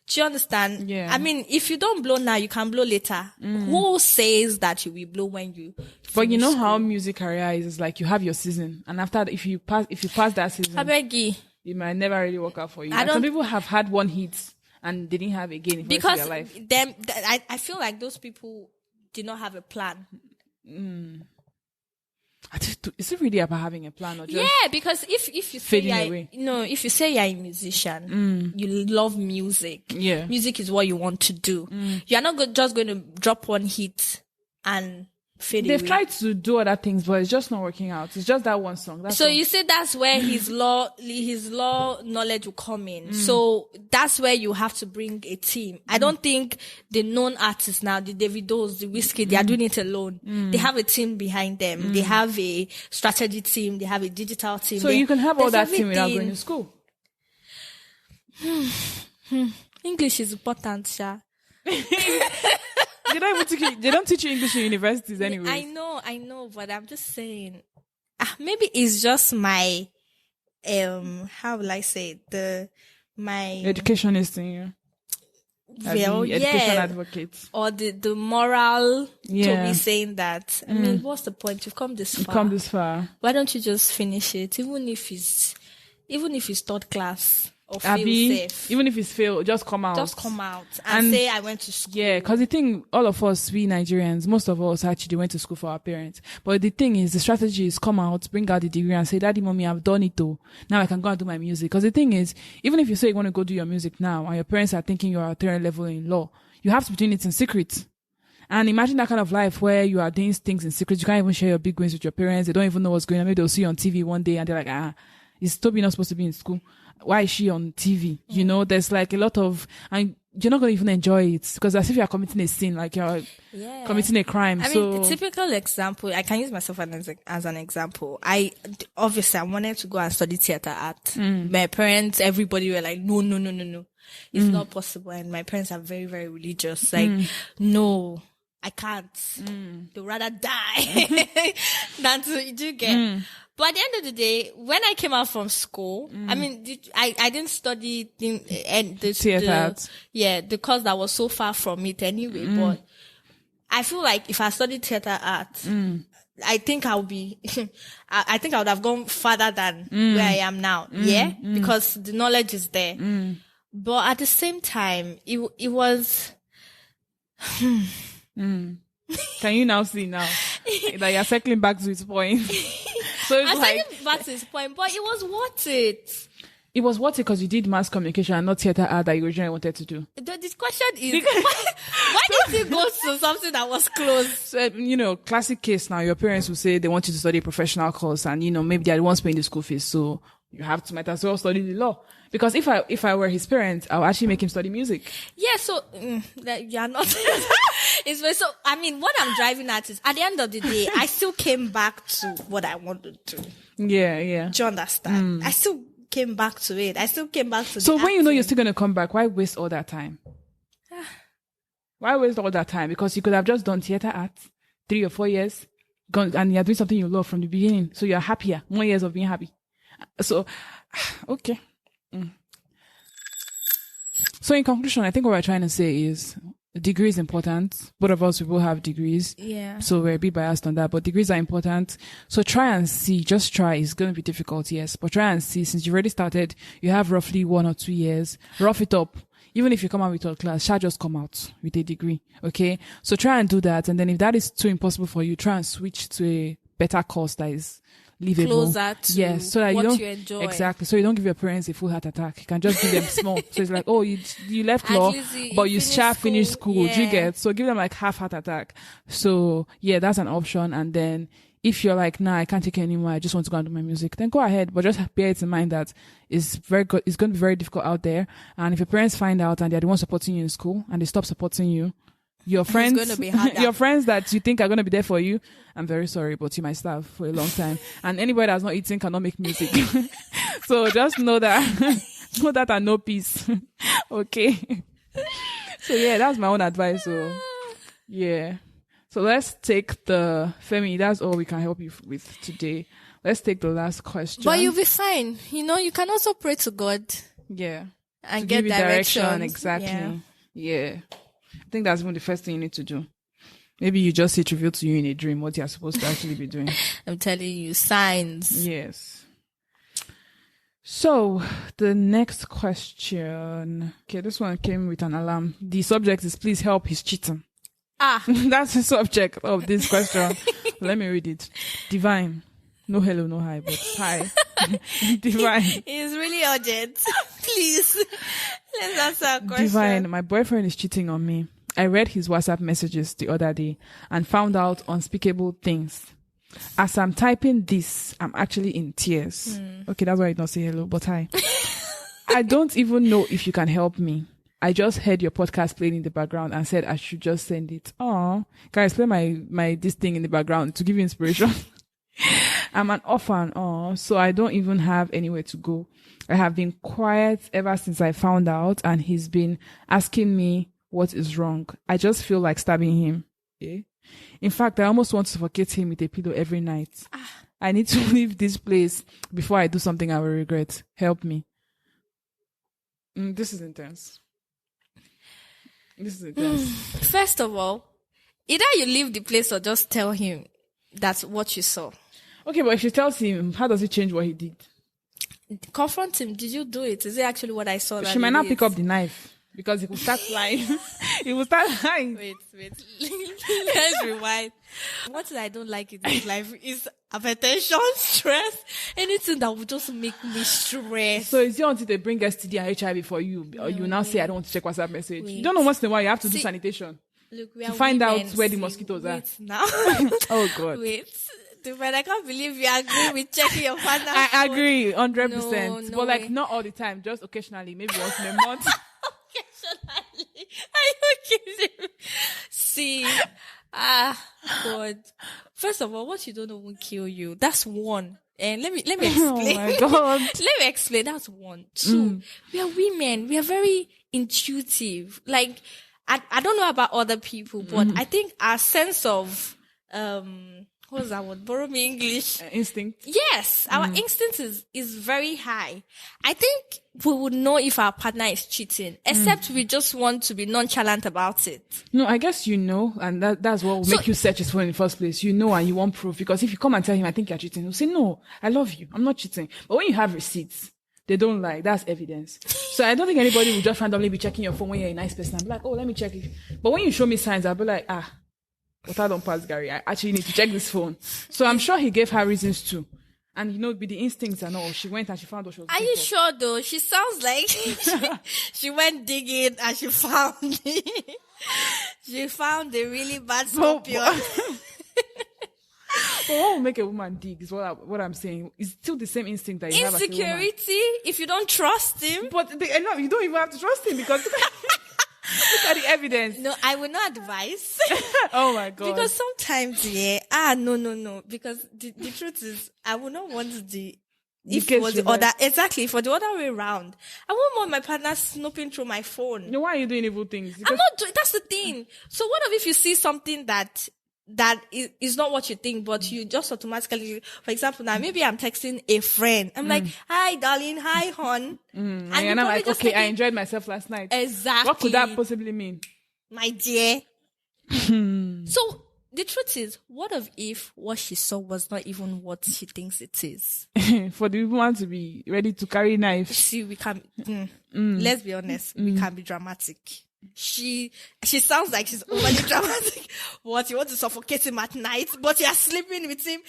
Do you understand? Yeah. I mean, if you don't blow now, you can blow later. Who says that you will blow when you? But you know how music career is like you have your season, and after if you pass that season, I beg you, it might never really work out for you. Like some people have had one hit and they didn't have again because their life. I feel like those people did not have a plan. Is it really about having a plan or just because if you say if you say you're a musician, you love music. Yeah, music is what you want to do. You're not just going to drop one hit and fade away. They've tried to do other things, but it's just not working out. It's just that one song. You say that's where his law knowledge will come in. So that's where you have to bring a team. I don't think the known artists now, the Davidos, the Whiskey, they are doing it alone. They have a team behind them. They have a strategy team. They have a digital team. So you can have all that team without going to school. English is important, Sha. They don't teach you English in universities anyway. I know, but I'm just saying, maybe it's just my, how will I say it? My educationist in you. Education advocate. Or the moral Tobi saying that. I mean, what's the point? You've come this far. Why don't you just finish it? Even if it's third class. Or feel safe. Even if it's failed, just come out. And say I went to school. Yeah, because the thing, all of us, we Nigerians, most of us actually went to school for our parents. But the thing is, the strategy is come out, bring out the degree and say, Daddy, Mommy, I've done it though. Now I can go and do my music. Because the thing is, even if you say you want to go do your music now and your parents are thinking you're at third level in law, you have to be doing it in secret. And imagine that kind of life where you are doing things in secret. You can't even share your big wins with your parents. They don't even know what's going on. Maybe they'll see you on TV one day and they're like, is Tobi not supposed to be in school? Why is she on TV? You know, there's like a lot of, and you're not going to even enjoy it because as if you're committing a sin, like you're committing a crime. I mean, a typical example, I can use myself as an example. I wanted to go and study theater art. My parents, everybody were like, no. It's not possible. And my parents are very, very religious. Like, no, I can't. They'd rather die than to do get. But at the end of the day, when I came out from school, I mean, I didn't study the course that was so far from it anyway. But I feel like if I studied theater art, I think I would have gone further than where I am now. Because the knowledge is there. But at the same time, it was. Can you now see now that you're circling back to his point? So it's circling back to his point, but it was worth it. It was worth it because you did mass communication and not theater art that you originally wanted to do. The question is, why did you go to something that was close? So, classic case now, your parents will say they want you to study a professional course and, maybe they're the ones paying the school fees. So you might as well study the law. Because if I were his parents, I would actually make him study music. Yeah, so, you're not. So, I mean, what I'm driving at is, at the end of the day, I still came back to what I wanted to. Yeah. Do you understand? I still came back to it. So when you know you're still going to come back, why waste all that time? Why waste all that time? Because you could have just done theater art 3 or 4 years, and you're doing something you love from the beginning. So you're happier, more years of being happy. So, okay. So in conclusion, I think what we're trying to say is degree is important. Both of us, we both have degrees. Yeah. So we're a bit biased on that, but degrees are important. So try and see, just try. It's going to be difficult, yes, but try and see. Since you've already started, you have roughly 1 or 2 years. Rough it up. Even if you come out with your class, shall just come out with a degree. Okay. So try and do that. And then if that is too impossible for you, try and switch to a better course that is livable. Closer to yes, so that what you don't you enjoy. exactly. So you don't give your parents a full heart attack. You can just give them small. So it's like, oh, you left At law, least you but you finish shall school. finish school. Do you Yeah. get? So give them like half heart attack. So yeah, that's an option. And then if you're like, nah, I can't take it anymore, I just want to go and do my music, then go ahead. But just bear it in mind that it's very good. It's going to be very difficult out there. And if your parents find out and they're the ones supporting you in school and they stop supporting you, your friends, gonna be harder. your friends that you think are going to be there for you, I'm very sorry, but you might starve for a long time. And anybody that's not eating cannot make music. So just know that, know that and know peace. Okay. So yeah, that's my own advice. So yeah. So let's take the Femi. That's all we can help you with today. Let's take the last question. But you'll be fine. You know, you can also pray to God yeah, and to get give you direction. exactly. Yeah. I think that's even the first thing you need to do. Maybe you just see it revealed to you in a dream what you're supposed to actually be doing. I'm telling you, signs. Yes. So the next question. Okay, this one came with an alarm. The subject is please help, he's cheating. Ah, That's the subject of this question. Let me read it. Divine. No hello, no hi, but hi. Divine. it's really urgent. Please, let's answer a question. Divine, my boyfriend is cheating on me. I read his WhatsApp messages the other day and found out unspeakable things. As I'm typing this, I'm actually in tears. Okay, that's why I don't say hello, but hi. I don't even know if you can help me. I just heard your podcast playing in the background and said I should just send it. Oh, guys, play my this thing in the background to give you inspiration. I'm an orphan, so I don't even have anywhere to go. I have been quiet ever since I found out, and he's been asking me what is wrong. I just feel like stabbing him. Yeah? In fact, I almost want to suffocate him with a pillow every night. I need to leave this place before I do something I will regret. Help me. This is intense. This is intense. First of all, either you leave the place or just tell him that's what you saw. Okay, but if she tells him, how does it change what he did? Confront him. Did you do it? Is it actually what I saw? That She might it not is? pick up the knife because he will start lying. He will start lying. Wait. Let's rewind. What I don't like in this life is hypertension, stress, anything that would just make me stress. So it's until they bring STD and HIV for you, or you now say, I don't want to check WhatsApp message. Wait. You don't know once in a while you have to do sanitation. Look, we to are find out women. where the mosquitoes are. Wait now. Oh God. Wait. But I can't believe you agree with checking your partner's I phone. agree, 100%. No but like way. not all the time, just occasionally, maybe once in a month. Occasionally. Are you kidding me? See, God. First of all, what you don't know will kill you. That's one. And let me explain. Oh my God. Let me explain. That's one. Two, we are women. We are very intuitive. Like, I don't know about other people, but I think our sense of, what's that word? Borrow me English. Instinct. Yes, our instinct is very high. I think we would know if our partner is cheating, except we just want to be nonchalant about it. No, I guess you know, and that's what will make you search his phone in the first place. You know, and you want proof, because if you come and tell him, I think you're cheating, he'll say, no, I love you, I'm not cheating. But when you have receipts, they don't lie. That's evidence. So I don't think anybody will just randomly be checking your phone when you're a nice person. I'm like, oh, let me check it. But when you show me signs, I'll be like, but I don't pass, Gary. I actually need to check this phone. So I'm sure he gave her reasons too. And with the instincts and all, she went and she found what she was Are looking you for. sure though? She sounds like she went digging and she found it. She found a really bad scorpion. But what will make a woman dig is what I'm saying. It's still the same instinct that you have as a woman. Insecurity, if you don't trust him. But no, you don't even have to trust him because look at the evidence. No, I will not advise. Oh my God. Because sometimes, no. Because the truth is, I would not want if it was the other, exactly, for the other way around. I won't want my partner snooping through my phone. No, why are you doing evil things? I'm not doing, that's the thing. So what if you see something that that is not what you think, but you just automatically, for example, now maybe I'm texting a friend. I'm like, hi, darling. Hi, hon. And I'm like, okay, I enjoyed myself last night. Exactly. What could that possibly mean? My dear. So the truth is, what if what she saw was not even what she thinks it is? For the woman to be ready to carry knives. See, we can, let's be honest, we can be dramatic. She sounds like she's overly dramatic. What, you want to suffocate him at night, but you're sleeping with him?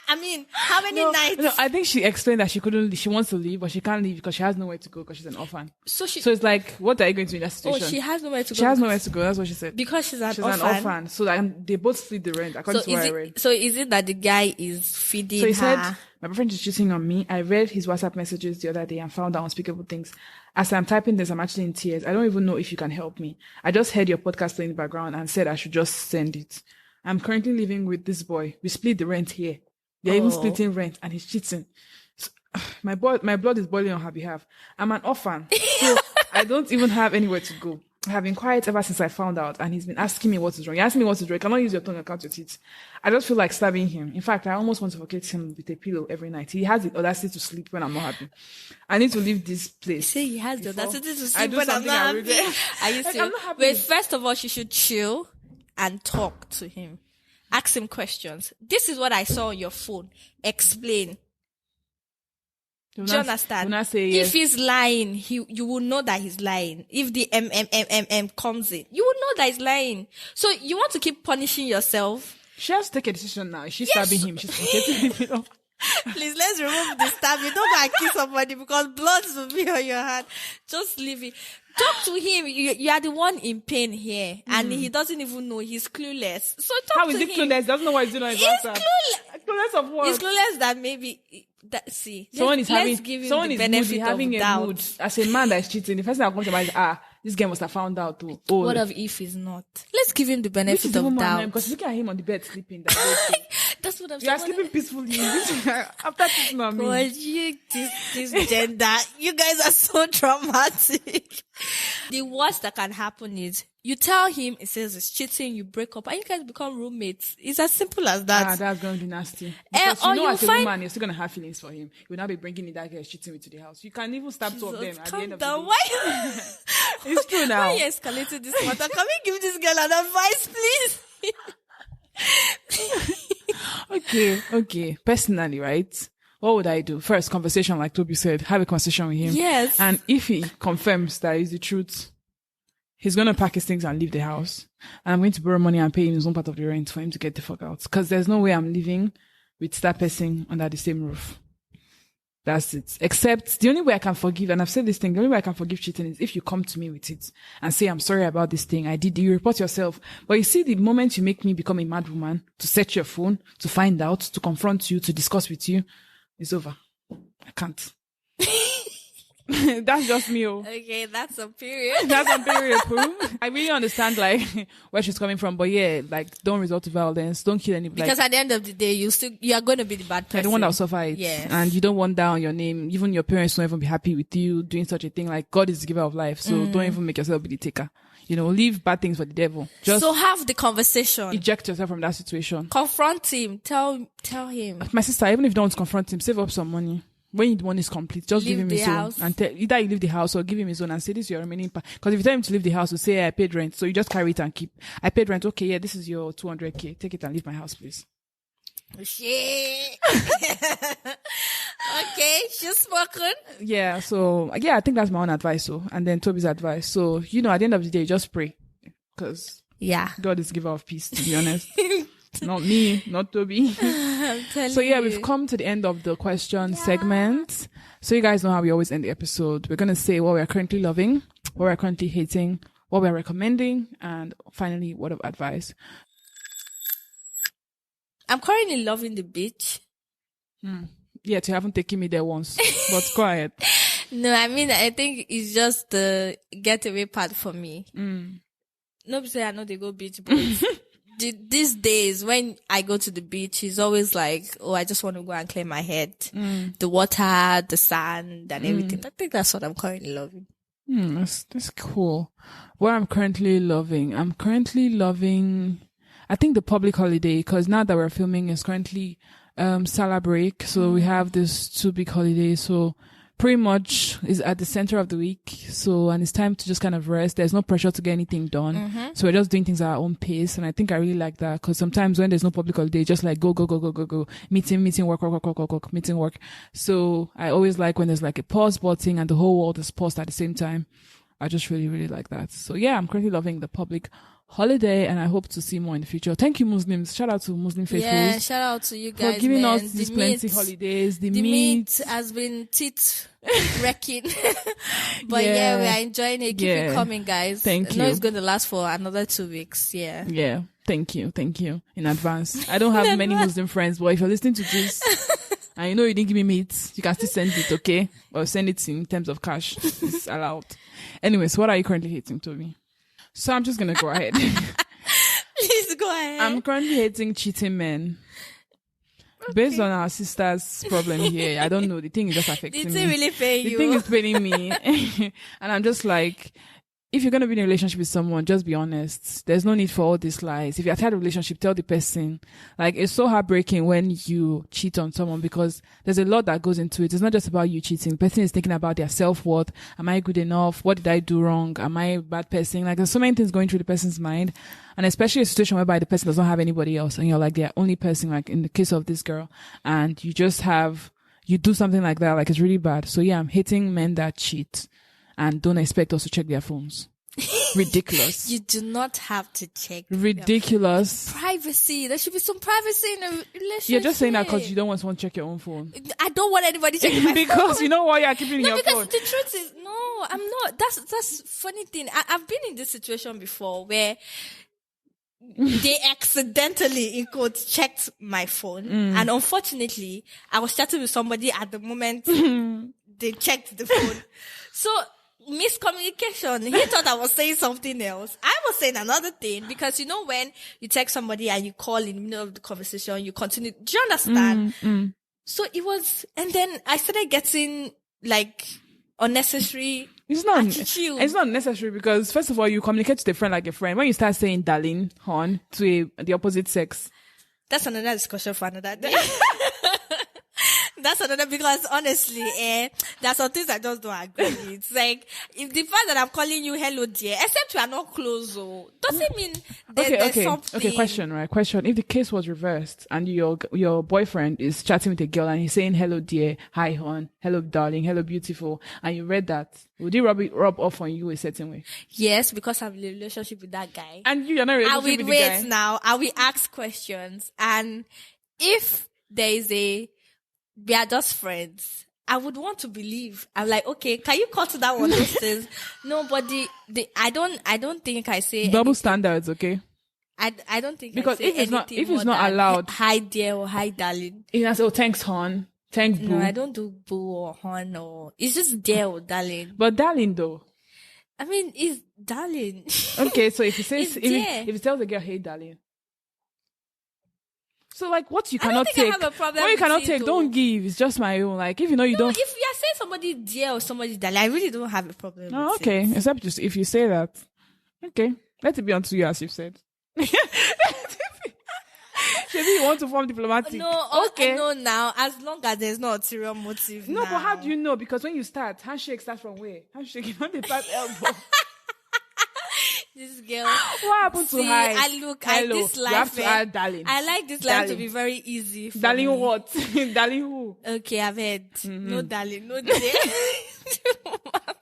I mean, how many nights? No, I think she explained that she wants to leave, but she can't leave because she has nowhere to go because she's an orphan. So it's like, what are you going to do in that situation? Oh, she has nowhere to go. She has nowhere to go. That's what she said. Because she's an orphan. So they both split the rent, according to what I read. So is it that the guy is feeding her? So he said, my boyfriend is cheating on me. I read his WhatsApp messages the other day and found out unspeakable things. As I'm typing this, I'm actually in tears. I don't even know if you can help me. I just heard your podcast playing in the background and said I should just send it. I'm currently living with this boy. We split the rent here. They're even splitting rent and he's cheating. So, my blood is boiling on her behalf. I'm an orphan. So I don't even have anywhere to go. I have been quiet ever since I found out, and he's been asking me what is wrong. He asked me what is wrong. You cannot use your tongue and count your teeth. I just feel like stabbing him. In fact, I almost want to suffocate him with a pillow every night. He has the audacity to sleep when I'm not happy. I need to leave this place. Say he has the audacity to sleep when I'm not happy. Are you serious? I'm not happy. Wait, first of all, she should chill and talk to him. Ask him questions. This is what I saw on your phone. Explain. Do you understand? Yes. If he's lying, you will know that he's lying. If the comes in, you will know that he's lying. So you want to keep punishing yourself? She has to take a decision now. She's stabbing him. She's getting him. Please, let's remove the stabbing. Don't go and kill somebody because blood will be on your hand. Just leave it. Talk to him. You are the one in pain here, and he doesn't even know. He's clueless. So talk to him. How is he clueless? Doesn't know what he's doing on his WhatsApp. Clueless of what? He's clueless that maybe. Someone is having a mood. As a man that is cheating, the first thing that comes to mind is, this guy must have found out too. Oh, what if he's not? Let's give him the benefit of doubt. Because look at him on the bed sleeping. That's what I'm saying. You are sleeping peacefully. After cheating on me. God, this gender, you guys are so dramatic. The worst that can happen is you tell him, it says it's cheating, you break up, and you guys become roommates. It's as simple as that. That's going to be nasty. Because as a woman, you're still going to have feelings for him. You will not be bringing in that guy cheating with to the house. You can even stab two of them at the end of the day. Why? It's true now. Why are you escalating this matter? Can we give this girl an advice, please? Okay. Personally, right? What would I do? First, conversation, like Tobi said, have a conversation with him. Yes. And if he confirms that is the truth, he's going to pack his things and leave the house. And I'm going to borrow money and pay him his own part of the rent for him to get the fuck out. Because there's no way I'm living with that person under the same roof. That's it. Except the only way I can forgive, and I've said this thing, the only way I can forgive cheating is if you come to me with it and say, I'm sorry about this thing. I did. You report yourself. But you see, the moment you make me become a mad woman, to search your phone, to find out, to confront you, to discuss with you, it's over. I can't. That's just me. Okay, that's a period. Pooh. I really understand where she's coming from, but yeah, don't resort to violence, don't kill anybody. Because at the end of the day, you are going to be the bad person. You're the one that will suffer it. Yes. And you don't want that on your name. Even your parents won't even be happy with you doing such a thing. God is the giver of life, so don't even make yourself be the taker. Leave bad things for the devil. So have the conversation. Eject yourself from that situation. Confront him. Tell him. My sister, even if you don't want to confront him, save up some money. When the money is complete, just give him his own. And either you leave the house or give him his own and say this is your remaining part. Because if you tell him to leave the house, you say, I paid rent. So you just carry it and keep. I paid rent. Okay, yeah, this is your 200K. Take it and leave my house, please. Shit. Okay, she's spoken. Yeah, so, I think that's my own advice. And then Tobi's advice. So, at the end of the day, just pray. Because God is the giver of peace, to be honest. Not me, not Tobi. So we've come to the end of the question segment. So you guys know how we always end the episode. We're going to say what we're currently loving, what we're currently hating, what we're recommending, and finally, word of advice. I'm currently loving the beach. Yet you haven't taken me there once, but quiet. No, I think it's just the getaway part for me. Nobody say I know they go beach, but these days when I go to the beach, it's always like, oh, I just want to go and clear my head. The water, the sand, and everything. I think that's what I'm currently loving. That's cool. What I'm currently loving, I think the public holiday, because now that we're filming is currently Salah break, so we have this 2 big holidays, so pretty much is at the center of the week. So, and it's time to just kind of rest. There's no pressure to get anything done. So we're just doing things at our own pace. And I think I really like that, because sometimes when there's no public holiday, just like go, meeting, work, meeting, work. So I always like when there's like a pause button and the whole world is paused at the same time. I just really, really like that. So yeah, I'm currently loving the public holiday, and I hope to see more in the future. Thank you, Muslims. Shout out to Muslim faithfuls. Yeah, shout out to you guys for giving man. us these plenty holidays. The meat has been teeth wrecking. But yeah, we are enjoying it. Keep it coming, guys. Thank you. I know it's going to last for another 2 weeks. Yeah. Yeah. Thank you in advance. I don't have many Muslim friends, but if you're listening to this and you know you didn't give me meat, you can still send it, okay? Or send it in terms of cash. It's allowed. Anyways, what are you currently hating, Tobi? So I'm just going to go ahead. Please go ahead. I'm currently hating cheating men. Okay. Based on our sister's problem here, I don't know. The thing is just affecting me. It's really paying you. The thing is paining me. And I'm just like, if you're going to be in a relationship with someone, just be honest. There's no need for all these lies. If you're tired of a relationship, tell the person. Like, it's so heartbreaking when you cheat on someone, because there's a lot that goes into it. It's not just about you cheating. The person is thinking about their self-worth. Am I good enough? What did I do wrong? Am I a bad person? Like, there's so many things going through the person's mind. And especially a situation whereby the person does not have anybody else and you're like their only person, like in the case of this girl, and you do something like that, like it's really bad. So yeah, I'm hating men that cheat and don't expect us to check their phones. Ridiculous. You do not have to check. Ridiculous. Privacy. There should be some privacy in a relationship. You're just saying that because you don't want someone to check your own phone. I don't want anybody checking my because phone. Because you know why you're keeping your phone. Because the truth is, no, I'm not. That's funny thing. I've been in this situation before where they accidentally, in quotes, checked my phone. And unfortunately, I was chatting with somebody at the moment they checked the phone. So, miscommunication. He thought I was saying something else. I was saying another thing, because you know when you text somebody and you call in the middle of the conversation, you continue. Do you understand? So it was, and then I started getting like unnecessary attitude. It's not necessary, because first of all, you communicate to the friend like a friend. When you start saying darling, hon to the opposite sex, that's another discussion for another day. That's another, because honestly, there's some things I just don't agree with. It's like, if the fact that I'm calling you hello dear, except we are not close, doesn't mean there's something. Okay, question. If the case was reversed and your boyfriend is chatting with a girl and he's saying hello dear, hi hon, hello darling, hello beautiful, and you read that, would it rub off on you a certain way? Yes, because I'm in a relationship with that guy. And you're not in a relationship with the guy. I will wait now. I will ask questions. And if there is we are just friends, I would want to believe. I'm like, okay, can you cut that one? Those things. No, but I don't think I say double anything. Standards, okay? I don't think, because I say if it's not allowed, hi dear or hi darling. You know, so thanks hon, thanks boo. No, I don't do boo or hon, or it's just dear or darling. But darling though, I mean, it's darling. Okay, so if he says if he tells the girl, hey darling. So like, what you cannot take, what you cannot take, don't give. It's just my own. Like, if you know you don't. If you are saying somebody dear or somebody darling, I really don't have a problem. Oh, with okay. it. Except just if you say that, okay, let it be unto you, as you've said. Maybe you want to form diplomatic. No, okay. I know now. As long as there's no ulterior motive. No, now. but how do you know? Because when you start, handshake starts from where? Handshake, you don't pass elbow. This girl. What happened to her? I this life. You have to add darling. I like this life to be very easy. For darling me. what? Darling who? Okay, I've heard. No darling, no dear.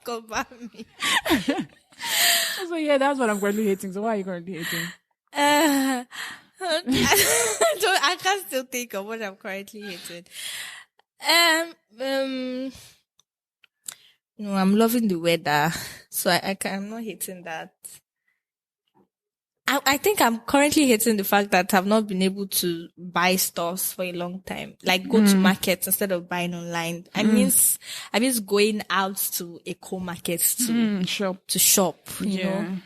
Cover me. So yeah, that's what I'm currently hating. So why are you currently hating? I can't still think of what I'm currently hating. No, I'm loving the weather, so I'm not hating that. I think I'm currently hating the fact that I've not been able to buy stuff for a long time. Like go to markets instead of buying online. I means going out to eco markets to shop. You know.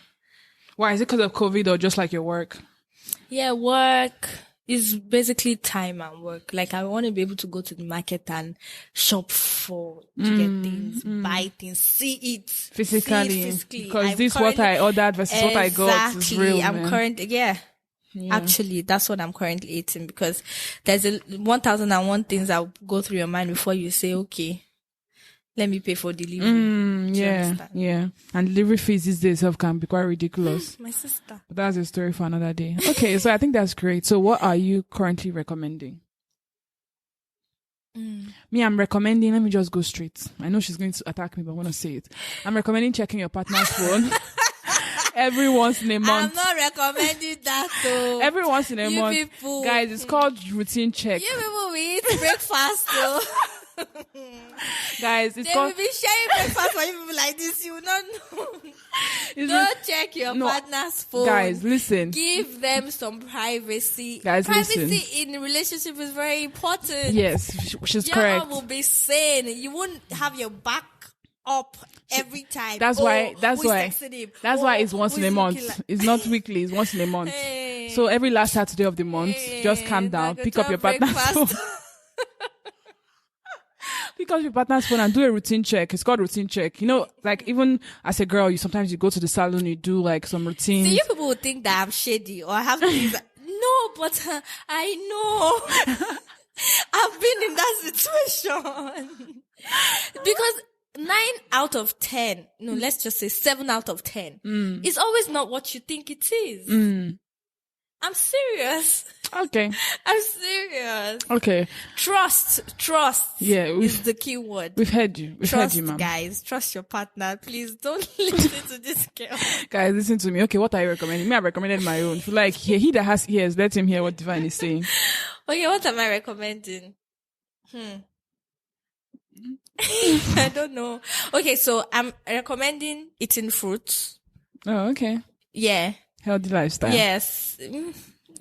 Why is it because of COVID or just like your work? Yeah, work is basically time and work. Like I want to be able to go to the market and shop to get things, buy things, see it physically. Because this what I ordered versus what I got is real. I'm currently, Actually, that's what I'm currently eating, because there's 1,001 things that will go through your mind before you say, okay, let me pay for delivery. Yeah. And delivery fees these days can be quite ridiculous. My sister. But that's a story for another day. Okay, so I think that's great. So what are you currently recommending? Me, I'm recommending, let me just go straight. I know she's going to attack me, but I want to say it. I'm recommending checking your partner's phone. Every once in a month. I'm not recommending that though. Every once in a month. People. Guys, it's called routine check. You people will eat breakfast though. Guys, they will be sharing breakfast for you people like this. You will not know. Don't check your partner's phone. Guys, listen. Give them some privacy. Guys, privacy listen. in a relationship is very important. Yes, she's correct. Your will be sane. You won't have your back up every time. That's why it's once in a month. Like? It's not weekly, it's once in a month. Hey. So every last Saturday of the month, just calm down, pick up your partner's phone. Pick up your partner's phone and do a routine check. It's called routine check. You know, like even as a girl, sometimes you go to the salon, you do like some routines. See, you people would think that I'm shady or I have things like, no, but I know. I've been in that situation. Because 9 out of 10, no, let's just say 7 out of 10 is always not what you think it is. I'm serious. Okay. I'm serious. Okay. Trust. Yeah, is the key word. We've heard you. Trust, ma'am. Guys. Trust your partner. Please don't listen to this girl. Guys, listen to me. Okay, what are you recommending? Me, I recommended my own. If you like, he that has ears, let him hear what Divine is saying. Okay, what am I recommending? I don't know. Okay, so I'm recommending eating fruits. Oh, okay. Yeah. Healthy lifestyle. Yes.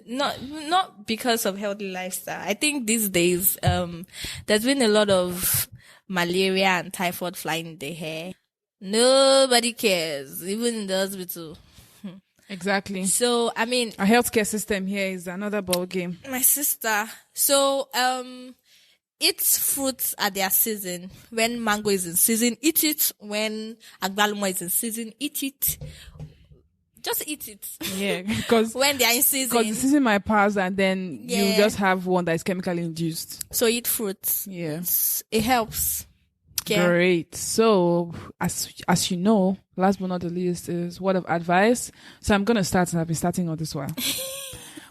Not because of healthy lifestyle. I think these days, there's been a lot of malaria and typhoid flying in the air. Nobody cares, even in the hospital. Exactly. So, I mean, our healthcare system here is another ball game. My sister. So, eat fruits at their season. When mango is in season, eat it. When agbalumo is in season, eat it. Just eat it. Yeah, because when they are in season. Because the season might pass and then you just have one that is chemically induced. So eat fruits. Yeah. It helps. Okay. Great. So, as you know, last but not the least is word of advice. So I'm going to start, and I've been starting on this one.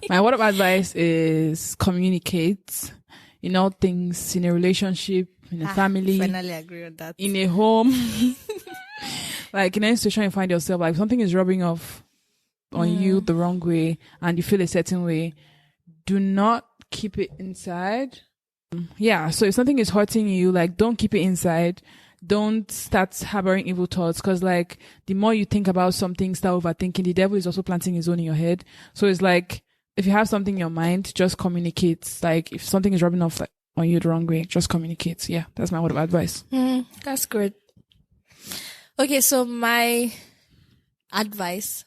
My word of advice is communicate. In all things, in a relationship, in a family. Finally agree on that. In a home. Like in any situation you find yourself, like something is rubbing off on you the wrong way and you feel a certain way, do not keep it inside. Yeah, so if something is hurting you, like don't keep it inside. Don't start harboring evil thoughts, because like the more you think about something, start overthinking, the devil is also planting his own in your head. So it's like, if you have something in your mind, just communicate. Like if something is rubbing off on you the wrong way, just communicate. Yeah, that's my word of advice. That's good. Okay, so my advice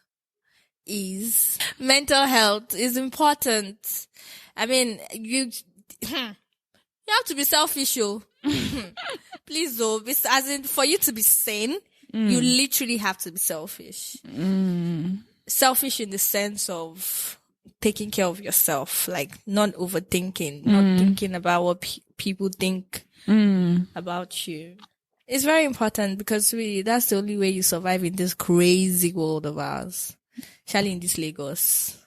is mental health is important. I mean, you have to be selfish, yo. Please, though, as in for you to be sane, you literally have to be selfish. Selfish in the sense of taking care of yourself, like not overthinking, not thinking about what people think about you. It's very important because really that's the only way you survive in this crazy world of ours, especially in this Lagos.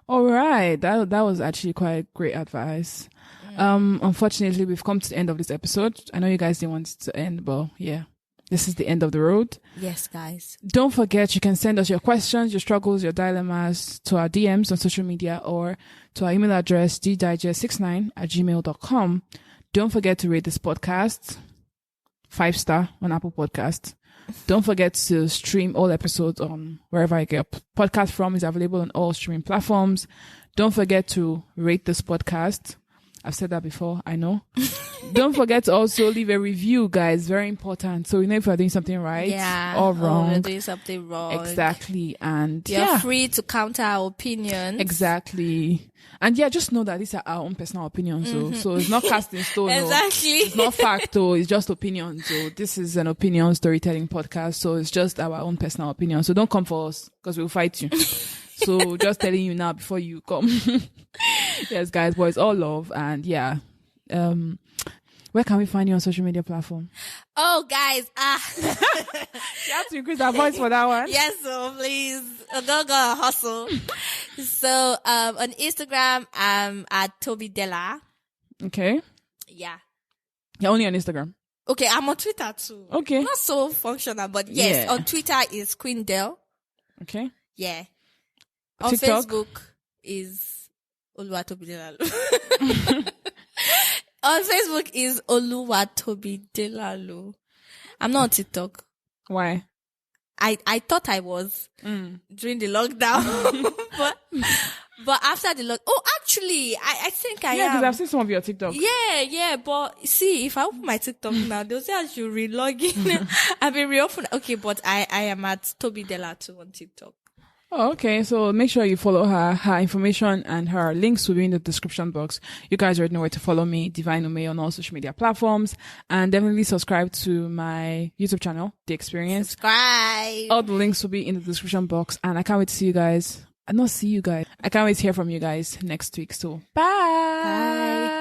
All right. That was actually quite great advice. Unfortunately, we've come to the end of this episode. I know you guys didn't want it to end, but yeah, this is the end of the road. Yes, guys. Don't forget, you can send us your questions, your struggles, your dilemmas to our DMs on social media or to our email address, ddigest69@gmail.com. Don't forget to rate this podcast 5-star on Apple Podcasts. Don't forget to stream all episodes on wherever I get podcast from. Is available on all streaming platforms. Don't forget to rate this podcast. I've said that before, I know. Don't forget to also leave a review, guys. Very important. So, if you're doing something right or wrong. Or you're doing something wrong. Exactly. And you're free to counter our opinions. Exactly. And just know that these are our own personal opinions. So it's not cast in stone. Exactly. It's not fact. It's just opinions. So this is an opinion storytelling podcast. So it's just our own personal opinion. So don't come for us because we'll fight you. So just telling you now before you come. Yes, guys, but it's all love. And yeah, where can we find you on social media platform? Oh, guys, You have to increase our voice for that one. yes, so please, go hustle. So, on Instagram, I'm at Tobi Delalu. Okay. Yeah. You're only on Instagram. Okay, I'm on Twitter too. Okay. Not so functional, but yes, Yeah. on Twitter is Queen Del. Okay. Yeah. On TikTok? Facebook is Tobi Delalu. On Facebook is Tobi Delalu. I'm not on TikTok. Why? I thought I was during the lockdown, but after the actually, I think I Yeah, am. because I've seen some of your TikTok. Yeah, but see, if I open my TikTok now, they'll say I should re-log in. I've been reopened. Okay, but I am at Tobi Delalu on TikTok. Oh, okay. So make sure you follow her. Her information and her links will be in the description box. You guys already know where to follow me, Divine Ume, on all social media platforms. And definitely subscribe to my YouTube channel, The Experience. Subscribe. All the links will be in the description box. And I can't wait to see you guys. I can't wait to hear from you guys next week. So bye. Bye.